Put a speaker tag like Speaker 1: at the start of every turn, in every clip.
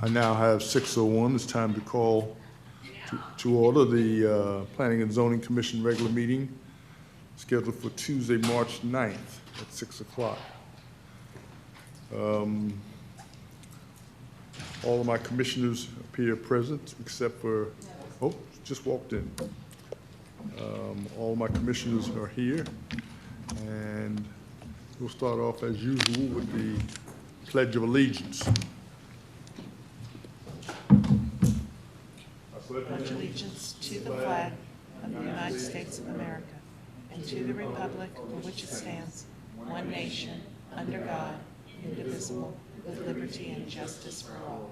Speaker 1: I now have 6:01. It's time to call to order the Planning and Zoning Commission regular meeting scheduled for Tuesday, March 9th at 6 o'clock. All of my commissioners appear present except for, oh, just walked in. All of my commissioners are here, and we'll start off as usual with the Pledge of Allegiance.
Speaker 2: Pledge allegiance to the flag of the United States of America and to the republic for which it stands, one nation, under God, indivisible, with liberty and justice for all.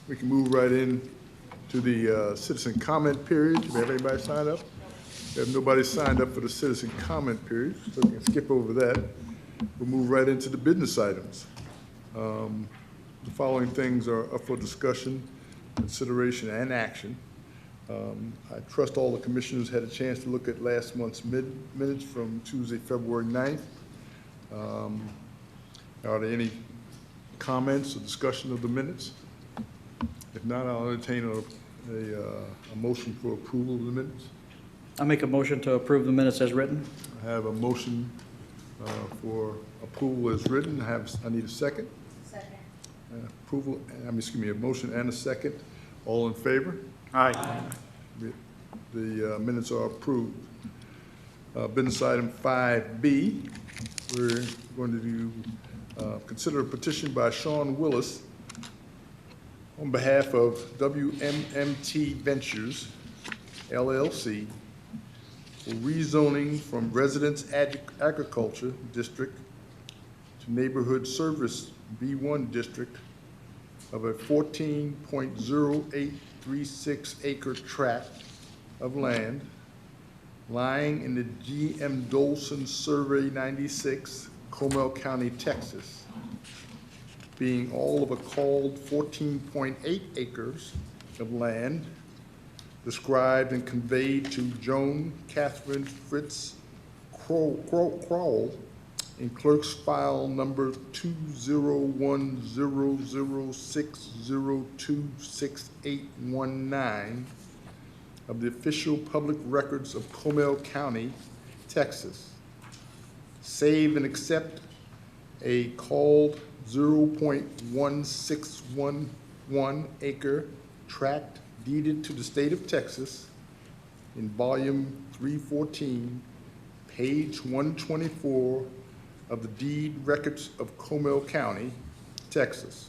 Speaker 1: We can move right in to the citizen comment period. Do we have anybody signed up? We have nobody signed up for the citizen comment period, so we can skip over that. We'll move right into the business items. The following things are up for discussion, consideration, and action. I trust all the commissioners had a chance to look at last month's minutes from Tuesday, February 9th. Are there any comments or discussion of the minutes? If not, I'll entertain a motion for approval of the minutes.
Speaker 3: I'll make a motion to approve the minutes as written.
Speaker 1: I have a motion for approval as written. I need a second.
Speaker 4: Second.
Speaker 1: Approval, a motion and a second. All in favor?
Speaker 3: Aye.
Speaker 1: The minutes are approved. Business item 5B, we're going to consider a petition by Sean Willis on behalf of WMMT Ventures, LLC, for rezoning from Residence Agriculture District to Neighborhood Service B1 District of a 14.0836 acre tract of land lying in the G.M. Dolson Survey 96, Comal County, Texas, being all of a called 14.8 acres of land described and conveyed to Joan Catherine Fritz Crowell in clerk's file number 2010060268819 of the official public records of Comal County, Texas. Save and accept a called 0.1611 acre tract deeded to the state of Texas in volume 314, page 124 of the deed records of Comal County, Texas.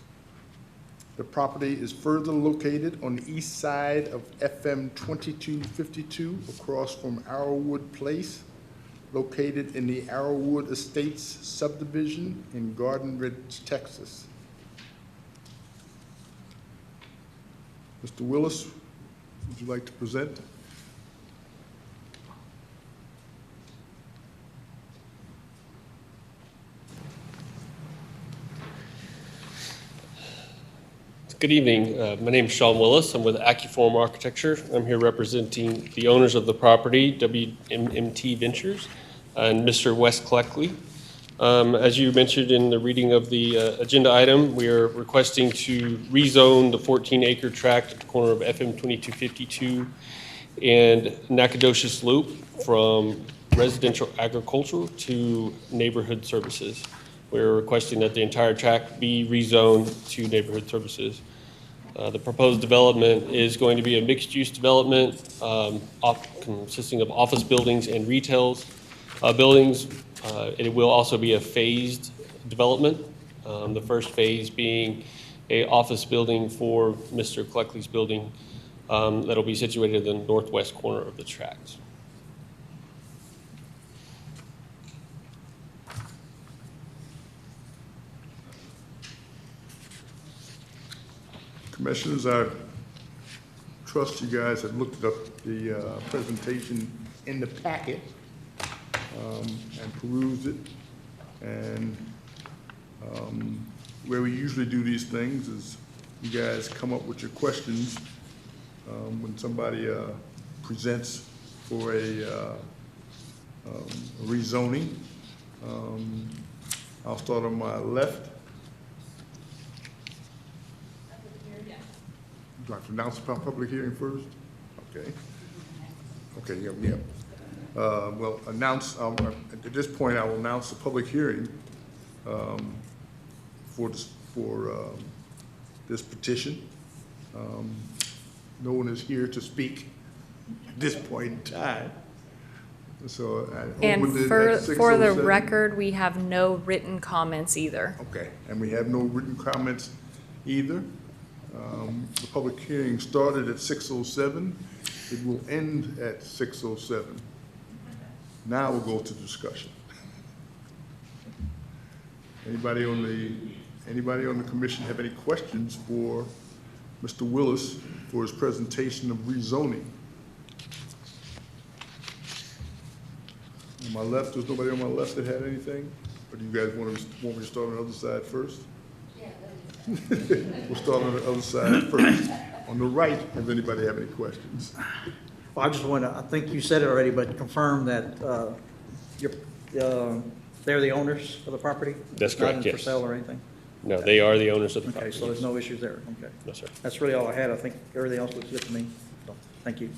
Speaker 1: The property is further located on the east side of FM 2252 across from Arrowwood Place, located in the Arrowwood Estates subdivision in Garden Ridge, Texas. Mr. Willis, would you like to present?
Speaker 5: Good evening. My name is Sean Willis. I'm with Accuform Architecture. I'm here representing the owners of the property, WMMT Ventures, and Mr. Wes Cleckley. As you mentioned in the reading of the agenda item, we are requesting to rezone the 14-acre tract at the corner of FM 2252 and Nacogdoches Loop from residential agriculture to neighborhood services. We're requesting that the entire tract be rezoned to neighborhood services. The proposed development is going to be a mixed-use development consisting of office buildings and retail buildings. It will also be a phased development. The first phase being an office building for Mr. Cleckley's building that'll be situated in the northwest corner of the tract.
Speaker 1: Commissioners, I trust you guys have looked up the presentation in the packet and perused it. And where we usually do these things is you guys come up with your questions when somebody presents for a rezoning. I'll start on my left. Do I have to announce the public hearing first? Okay. Okay, yeah. Well, at this point, I will announce the public hearing for this petition. No one is here to speak at this point in time. So I
Speaker 4: And
Speaker 1: opened it
Speaker 4: for
Speaker 1: at
Speaker 4: the
Speaker 1: 6:07.
Speaker 4: record, we have no written comments either.
Speaker 1: Okay, and we have no written comments either. The public hearing started at 6:07. It will end at 6:07. Now we'll go to discussion. Anybody on the commission have any questions for Mr. Willis for his presentation of rezoning? On my left, there's nobody on my left that had anything? Or do you guys want me to start on the other side first? We'll start on the other side first. On the right, does anybody have any questions?
Speaker 3: Well, I just want to, I think you said it already, but confirm that they're the owners of the property?
Speaker 5: That's
Speaker 3: It's not
Speaker 5: correct,
Speaker 3: in for
Speaker 5: yes.
Speaker 3: sale or anything?
Speaker 5: No, they are the owners of the
Speaker 3: Okay,
Speaker 5: property.
Speaker 3: so there's no issues there, okay.
Speaker 5: No, sir.
Speaker 3: That's really all I had. I think everything else looks good to me, so, thank you.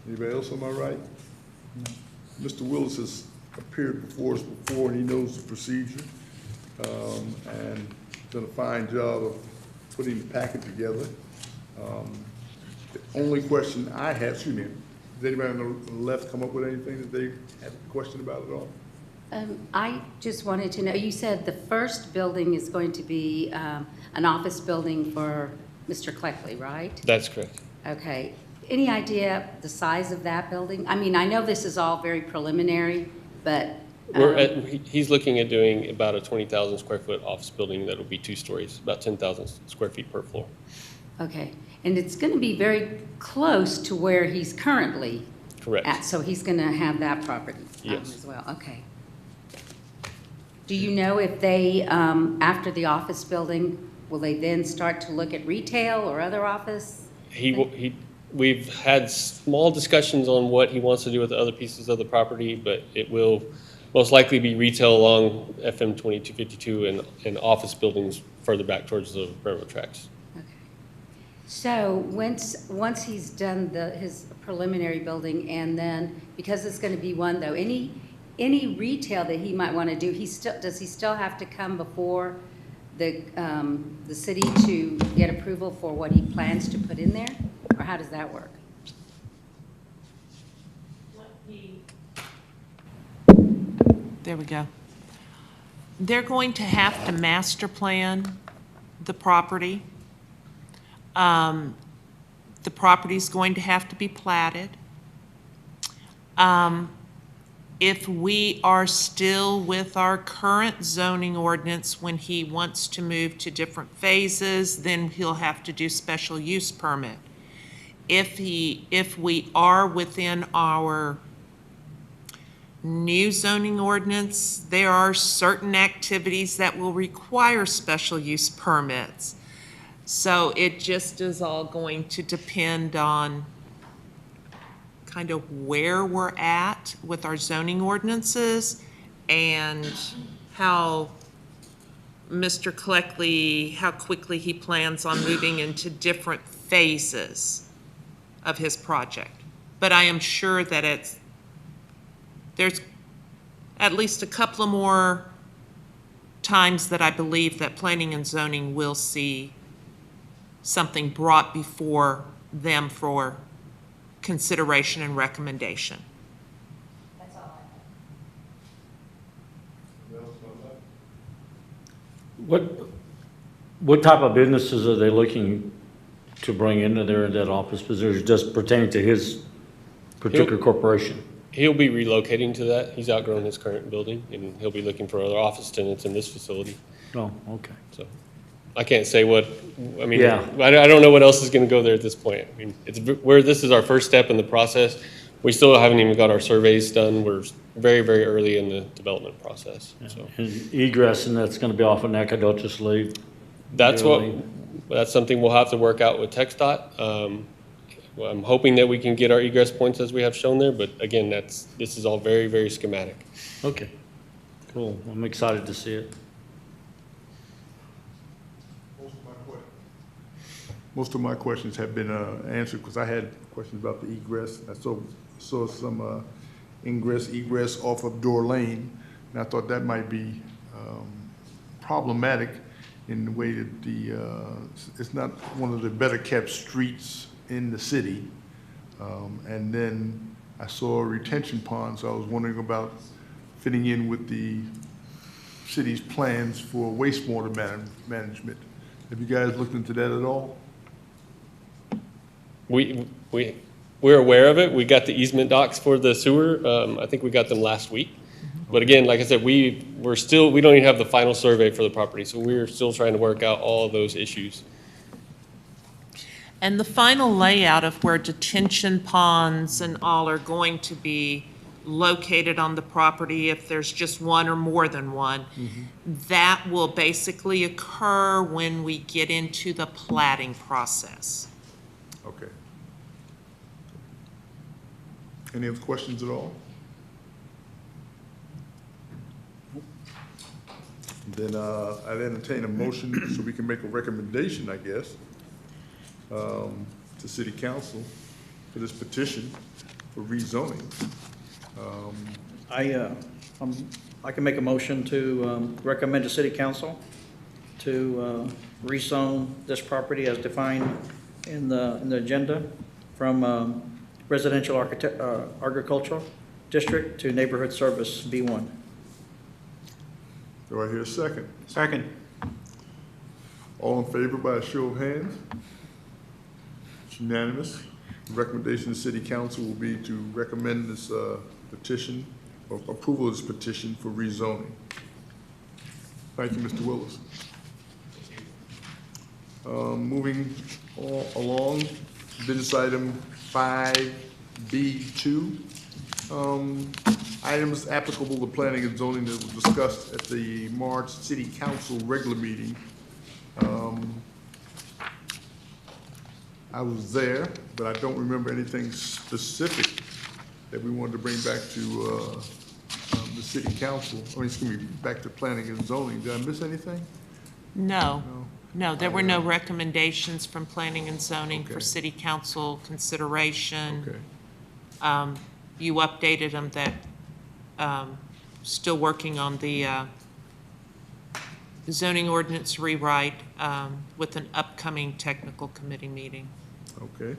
Speaker 1: Anybody else on my right? Mr. Willis has appeared before us before, and he knows the procedure, and done a fine job of putting the packet together. The only question I have, excuse me, did anybody on the left come up with anything that they had a question about at all?
Speaker 6: I just wanted to know, you said the first building is going to be an office building for Mr. Cleckley, right?
Speaker 5: That's correct.
Speaker 6: Okay. Any idea the size of that building? I mean, I know this is all very preliminary, but.
Speaker 5: He's looking at doing about a 20,000 square foot office building that'll be 2 stories, about 10,000 square feet per floor.
Speaker 6: Okay. And it's going to be very close to where he's currently
Speaker 5: Correct.
Speaker 6: at, so he's going to have that property
Speaker 5: Yes.
Speaker 6: as well. Okay. Do you know if they, after the office building, will they then start to look at retail or other office?
Speaker 5: We've had small discussions on what he wants to do with the other pieces of the property, but it will most likely be retail along FM 2252 and office buildings further back towards the railroad tracks.
Speaker 6: Okay. So once he's done his preliminary building, and then, because it's going to be one though, any retail that he might want to do, does he still have to come before the city to get approval for what he plans to put in there? Or how does that work?
Speaker 2: There we go. They're going to have to master plan the property. The property's going to have to be platted. If we are still with our current zoning ordinance when he wants to move to different phases, then he'll have to do special use permit. If we are within our new zoning ordinance, there are certain activities that will require special use permits. So it just is all going to depend on kind of where we're at with our zoning ordinances and how Mr. Cleckley, how quickly he plans on moving into different phases of his project. But I am sure that there's at least a couple of more times that I believe that planning and zoning will see something brought before them for consideration and recommendation.
Speaker 6: That's all I have.
Speaker 7: What type of businesses are they looking to bring into that office position, just pertaining to his particular corporation?
Speaker 5: He'll be relocating to that. He's outgrown his current building, and he'll be looking for other office tenants in this facility.
Speaker 7: Oh, okay.
Speaker 5: So I can't say what, I mean,
Speaker 7: Yeah.
Speaker 5: I don't know what else is going to go there at this point. I mean, this is our first step in the process. We still haven't even got our surveys done. We're very, very early in the development process, so.
Speaker 7: And egress, and that's gonna be off of Nacogdoches Lake?
Speaker 5: That's
Speaker 7: Really?
Speaker 5: something we'll have to work out with TxDOT. Well, I'm hoping that we can get our egress points as we have shown there, but again, this is all very, very schematic.
Speaker 7: Okay, cool. I'm excited to see it.
Speaker 1: Most of my questions have been answered, because I had questions about the egress. I saw some ingress, egress off of Door Lane, and I thought that might be problematic in the way that it's not one of the better kept streets in the city. And then I saw a retention pond, so I was wondering about fitting in with the city's plans for wastewater management. Have you guys looked into that at all?
Speaker 5: We're aware of it. We got the easement docs for the sewer. I think we got them last week. But again, like I said, we don't even have the final survey for the property, so we're still trying to work out all of those issues.
Speaker 2: And the final layout of where detention ponds and all are going to be located on the property, if there's just one or more than one, that will basically occur when we get into the platting process.
Speaker 1: Okay. Any other questions at all? Then I'd entertain a motion so we can make a recommendation, I guess, to City Council for this petition for rezoning.
Speaker 3: I can make a motion to recommend to City Council to rezone this property as defined in the agenda from residential agricultural district to neighborhood service B1.
Speaker 1: Do I hear a second?
Speaker 3: Second.
Speaker 1: All in favor by a show of hands? It's unanimous. The recommendation of City Council will be to recommend this petition, or approval of this petition for rezoning. Thank you, Mr. Willis. Moving along, business item 5B2. Items applicable to planning and zoning that were discussed at the March City Council regular meeting. I was there, but I don't remember anything specific that we wanted to bring back to the City Council, excuse me, back to planning and zoning. Did I miss anything?
Speaker 2: No, there were no recommendations from planning and zoning for
Speaker 1: Okay.
Speaker 2: city council consideration.
Speaker 1: Okay.
Speaker 2: You updated them that, still working on the zoning ordinance rewrite with an upcoming technical committee meeting.
Speaker 1: Okay.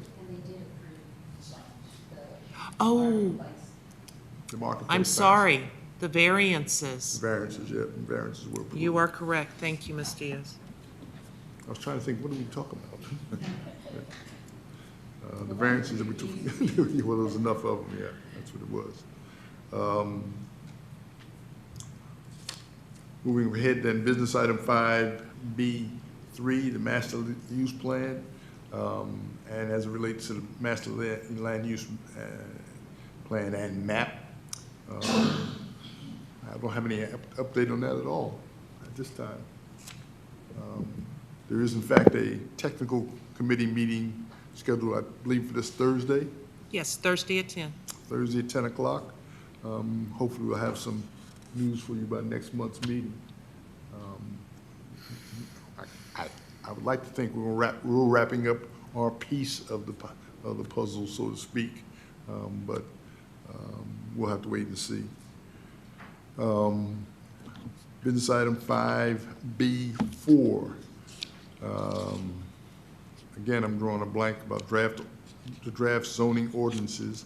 Speaker 2: Oh,
Speaker 1: The marketplace
Speaker 2: I'm
Speaker 1: tax.
Speaker 2: sorry, the variances.
Speaker 1: Variances, yeah, variances were approved.
Speaker 2: You are correct. Thank you, Ms. Diaz.
Speaker 1: I was trying to think, what did we talk about? The variances that we took, well, there was enough of them, yeah, that's what it was. Moving ahead, then, business item 5B3, the master use plan, and as it relates to the master land use plan and map. I don't have any update on that at all at this time. There is in fact a technical committee meeting scheduled, I believe, for this Thursday,
Speaker 2: Yes, Thursday at 10.
Speaker 1: Thursday at 10 o'clock. Hopefully we'll have some news for you by next month's meeting. I would like to think we're wrapping up our piece of the puzzle, so to speak, but we'll have to wait and see. Business item 5B4. Again, I'm drawing a blank about the draft zoning ordinances.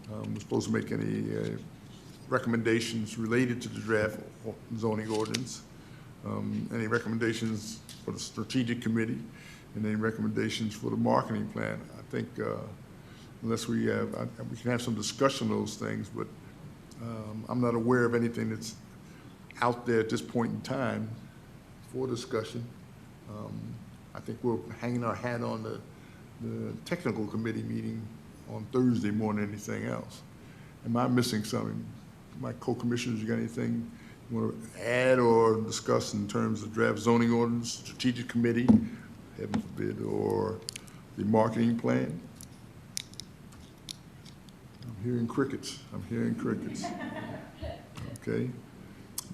Speaker 1: We're supposed to make any recommendations related to the draft zoning ordinance. Any recommendations for the strategic committee, and any recommendations for the marketing plan. I think unless we can have some discussion on those things, but I'm not aware of anything that's out there at this point in time for discussion. I think we're hanging our hat on the technical committee meeting on Thursday more than anything else. Am I missing something? My co-commissioners, you got anything you want to add or discuss in terms of draft zoning ordinance, strategic committee, heaven forbid, or the marketing plan? hearing crickets. I'm hearing crickets. Okay.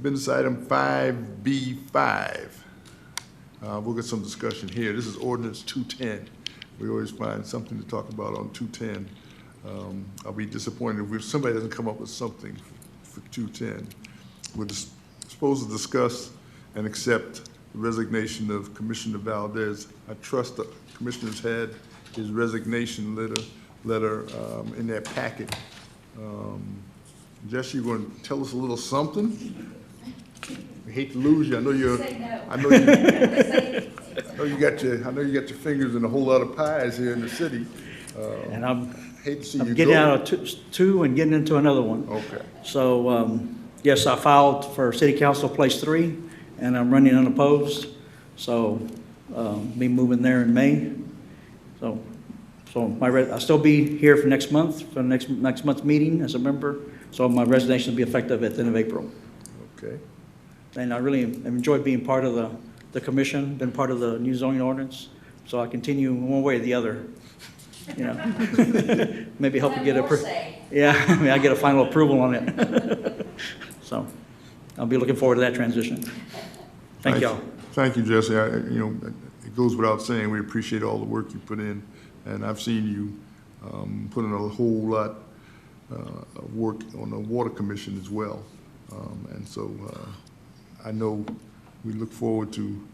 Speaker 1: Business item 5B5. We'll get some discussion here. This is ordinance 210. We always find something to talk about on 210. I'll be disappointed if somebody doesn't come up with something for 210. We're supposed to discuss and accept the resignation of Commissioner Valdez. I trust the commissioner's had his resignation letter in their packet. Jess, you going to tell us a little something? We hate to lose you. I know you're. I know you got your fingers in a whole lot of pies here in the city.
Speaker 3: And I'm
Speaker 1: Hate to see you go.
Speaker 3: getting out of two and getting into another one.
Speaker 1: Okay.
Speaker 3: So, yes, I filed for City Council Place 3, and I'm running unopposed. So, be moving there in May. So I'll still be here for next month, for next month's meeting as a member. So my resignation will be effective at the end of April.
Speaker 1: Okay.
Speaker 3: And I really enjoyed being part of the commission, been part of the new zoning ordinance. So I continue one way or the other, you know. Maybe help get I get a final approval on it. So I'll be looking forward to that transition. Thank y'all.
Speaker 1: Thank you, Jesse. It goes without saying, we appreciate all the work you put in, and I've seen you put in a whole lot of work on the Water Commission as well. And so I know we look forward to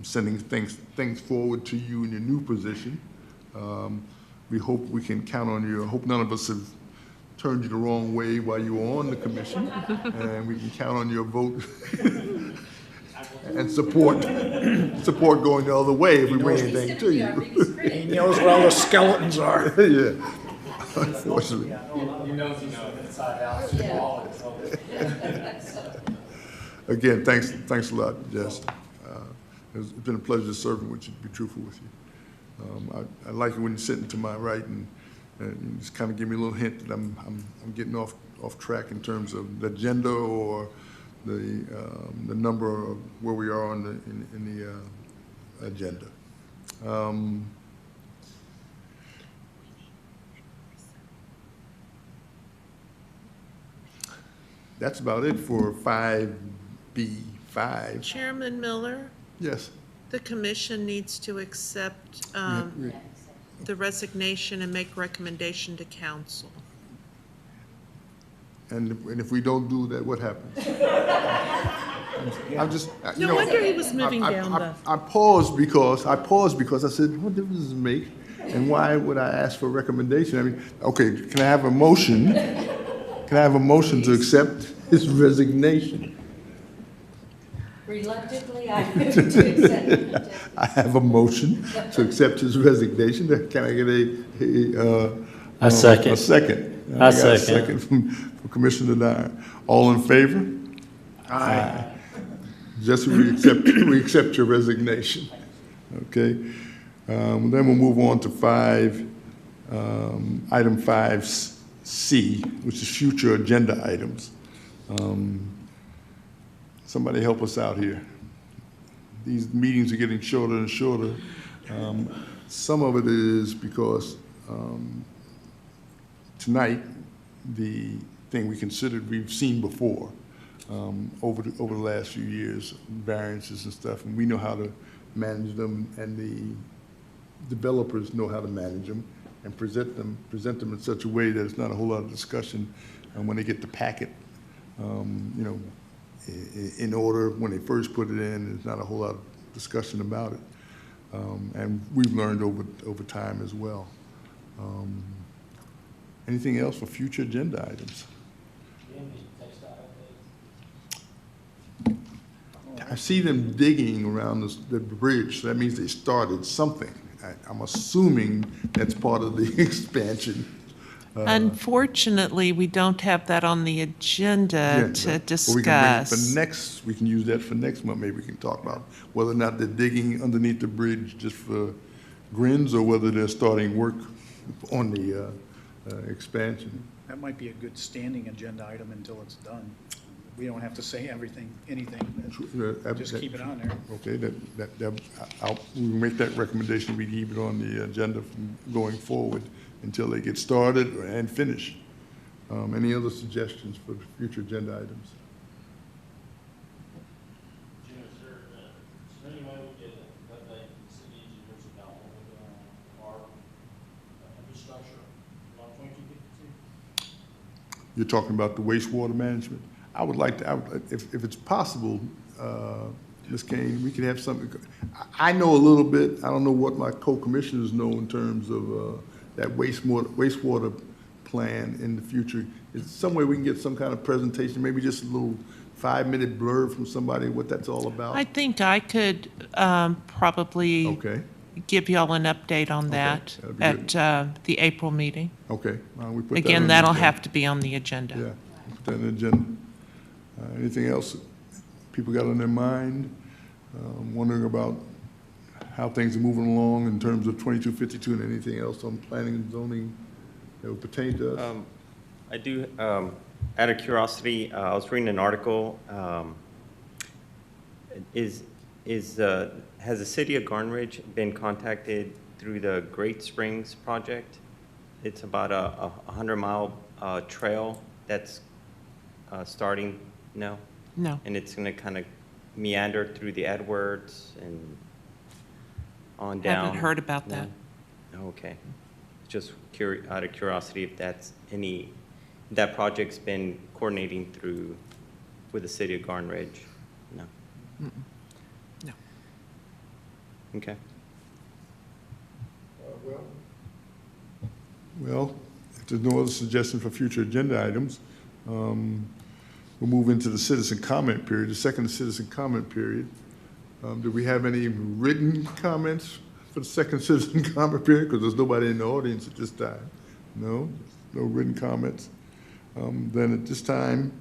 Speaker 1: sending things forward to you in your new position. We hope we can count on you. I hope none of us have turned you the wrong way while you were on the commission, and we can count on your vote and support going the other way if we bring anything to you.
Speaker 8: He knows where all the skeletons are.
Speaker 1: Yeah, unfortunately.
Speaker 9: You know, inside out.
Speaker 1: Again, thanks a lot, Jess. It's been a pleasure serving with you, to be truthful with you. I like it when you're sitting to my right and you just kind of give me a little hint that I'm getting off track in terms of the agenda or the number of where we are on in the agenda. That's about it for 5B5.
Speaker 2: Chairman Miller,
Speaker 1: Yes.
Speaker 2: the commission needs to accept the resignation and make recommendation to council.
Speaker 1: And if we don't do that, what happens? I'm just, you
Speaker 2: No
Speaker 1: know,
Speaker 2: wonder he was moving down the.
Speaker 1: I paused because I said, what difference does it make? And why would I ask for a recommendation? I mean, okay, can I have a motion? Can I have a motion to accept his resignation?
Speaker 6: Reluctantly, I move to accept.
Speaker 1: I have a motion to accept his resignation. Can I get
Speaker 7: A second.
Speaker 1: A second.
Speaker 7: I
Speaker 1: got a
Speaker 7: second.
Speaker 1: second from Commissioner Dyer. All in favor? Aye. Jesse, we accept your resignation. Okay. Then we'll move on to item 5C, which is future agenda items. Somebody help us out here. These meetings are getting shorter and shorter. Some of it is because tonight, the thing we considered we've seen before over the last few years, variances and stuff, and we know how to manage them, and the developers know how to manage them and present them in such a way that it's not a whole lot of discussion. And when they get the packet, you know, in order when they first put it in, there's not a whole lot of discussion about it. And we've learned over time as well. Anything else for future agenda items? I see them digging around the bridge, so that means they started something. I'm assuming that's part of the expansion.
Speaker 2: Unfortunately, we don't have that on the agenda to
Speaker 1: But we can bring it
Speaker 2: discuss.
Speaker 1: for next, we can use that for next month. Maybe we can talk about whether or not they're digging underneath the bridge just for grins or whether they're starting work on the expansion.
Speaker 8: That might be a good standing agenda item until it's done. We don't have to say anything. Just keep it on there.
Speaker 1: Okay, we'll make that recommendation. We keep it on the agenda from going forward until they get started and finished. Any other suggestions for future agenda items?
Speaker 9: Jim, is there any way we get an update from the city engineers about what we're doing on our infrastructure on 2252?
Speaker 1: You're talking about the wastewater management? I would like to, if it's possible, Ms. Kane, we could have something. I know a little bit, I don't know what my co-commissioners know in terms of that wastewater plan in the future. Is there some way we can get some kind of presentation, maybe just a little 5-minute blurb from somebody, what that's all about?
Speaker 2: I think I could probably
Speaker 1: Okay,
Speaker 2: give y'all an update on that
Speaker 1: that'd be good.
Speaker 2: at the April meeting.
Speaker 1: okay. We put that on
Speaker 2: Again,
Speaker 1: the
Speaker 2: that'll
Speaker 1: agenda.
Speaker 2: have to be on the agenda.
Speaker 1: Yeah, we'll put that on the agenda. Anything else people got on their mind? Wondering about how things are moving along in terms of 2252 and anything else on planning and zoning that would pertain to us?
Speaker 10: I do, out of curiosity, I was reading an article. Has the city of Garden Ridge been contacted through the Great Springs project? It's about a 100-mile trail that's starting now,
Speaker 2: No.
Speaker 10: and it's going to kind of meander through the Edwards and on down.
Speaker 2: Haven't heard about
Speaker 10: No?
Speaker 2: that.
Speaker 10: Oh, okay. Just out of curiosity if that project's been coordinating through with the city of Garden Ridge? No?
Speaker 2: No.
Speaker 10: Okay.
Speaker 1: Well, if there's no other suggestion for future agenda items, we'll move into the citizen comment period, the second citizen comment period. Do we have any written comments for the second citizen comment period? Because there's nobody in the audience at this time. No, no written comments. Then at this time,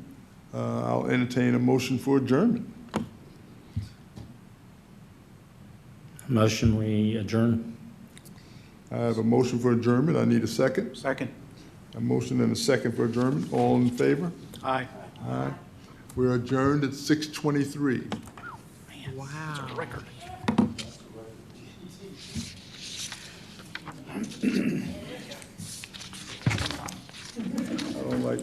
Speaker 1: I'll entertain a motion for adjournment.
Speaker 7: Motion, we adjourn.
Speaker 1: I have a motion for adjournment. I need a second.
Speaker 8: Second.
Speaker 1: A motion and a second for adjournment. All in favor?
Speaker 8: Aye.
Speaker 1: Aye. We're adjourned at 6:23.
Speaker 2: Wow.
Speaker 1: I don't like